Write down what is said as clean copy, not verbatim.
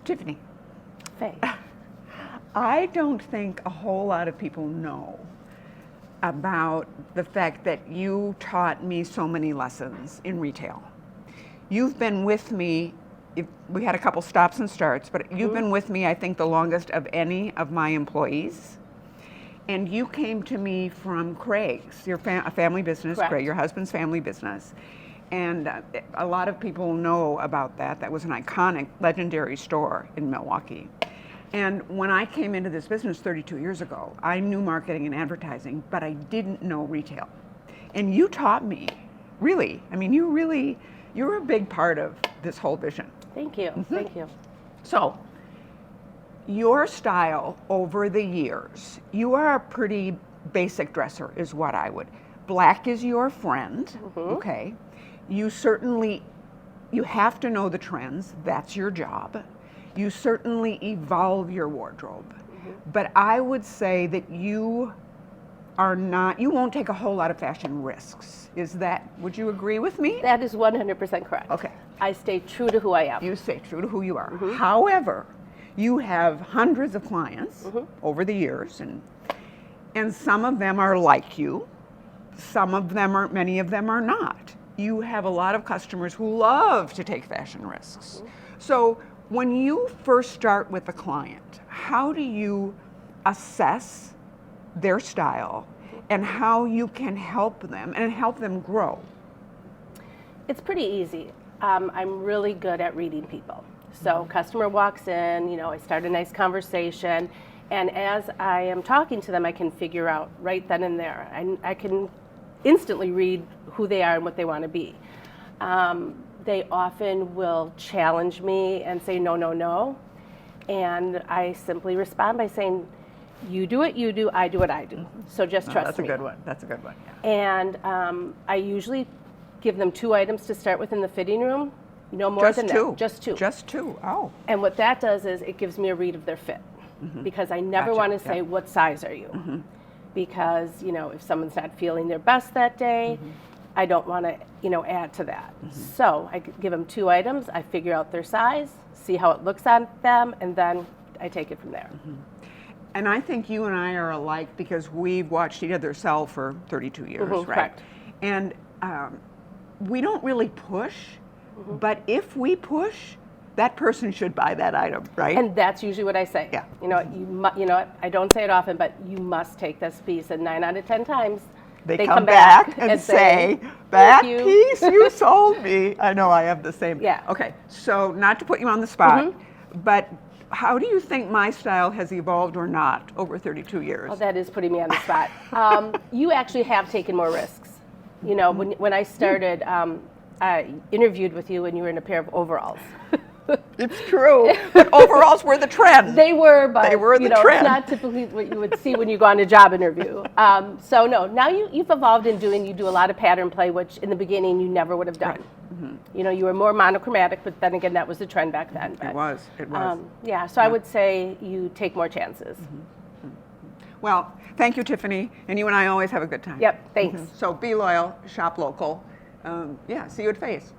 Tiffany. Faye. I don't think a whole lot of people know about the fact that you taught me so many lessons in retail. You've been with me, we had a couple stops and starts, but you've been with me, I think, the longest of any of my employees. And you came to me from Craig's, your a family business, Correct. Craig, your husband's family business. And a lot of people know about that. That was an iconic, legendary store in Milwaukee. And when I came into this business 32 years ago, I knew marketing and advertising, but I didn't know retail. And you taught me, really. I mean, you're a big part of this whole vision. Thank you. Thank you. So, your style over the years, you are a pretty basic dresser, is what I would. Black is your friend, okay? You certainly, you have to know the trends, that's your job. You certainly evolve your wardrobe. But I would say that you are not, you won't take a whole lot of fashion risks. Is that, would you agree with me? That is 100% correct. Okay. I stay true to who I am. You stay true to who you are. However, you have hundreds of clients over the years, and some of them are like you. Some of them are, many of them are not. You have a lot of customers who love to take fashion risks. So when you first start with a client, how do you assess their style and how you can help them and help them grow? It's pretty easy. I'm really good at reading people. So customer walks in, you know, I start a nice conversation, and as I am talking to them, I can figure out right then and there. I can instantly read who they are and what they want to be. They often will challenge me and say, no, no, no. And I simply respond by saying, you do what you do, I do what I do. So just trust that's me. That's a good one. That's a good one. Yeah. And I usually give them 2 items to start with in the fitting room. No more than that. Just two. Just two. Oh. And what that does is it gives me a read of their fit. Because I never want to say, what size are you? Because, you know, if someone's not feeling their best that day, I don't want to, you know, add to that. So I give them 2 items, I figure out their size, see how it looks on them, and then I take it from there. And I think you and I are alike because we've watched each other sell for 32 years, right? Correct. And we don't really push, but if we push, that person should buy that item, right? And that's usually what I say. Yeah. You know, you know, I don't say it often, but you must take this piece. And 9 out of 10 times, they come back and say, that you. piece you sold me. I know I have the same. Yeah. Okay, so not to put you on the spot, but how do you think my style has evolved or not over 32 years? Oh, that is putting me on the spot. You actually have taken more risks. You know, when I started, I interviewed with you and you were in a pair of overalls. It's true, but overalls were the trend. They were, but they were the it's trend. not typically what you would see when you go on a job interview. So no, now you've evolved in you do a lot of pattern play, which in the beginning you never would have done. You know, you were more monochromatic, but then again, that was the trend back then. But, it was. yeah, so I would say you take more chances. Well, thank you, Tiffany, and you and I always have a good time. Yep, thanks. So be loyal, shop local. Yeah, see you at Faye's.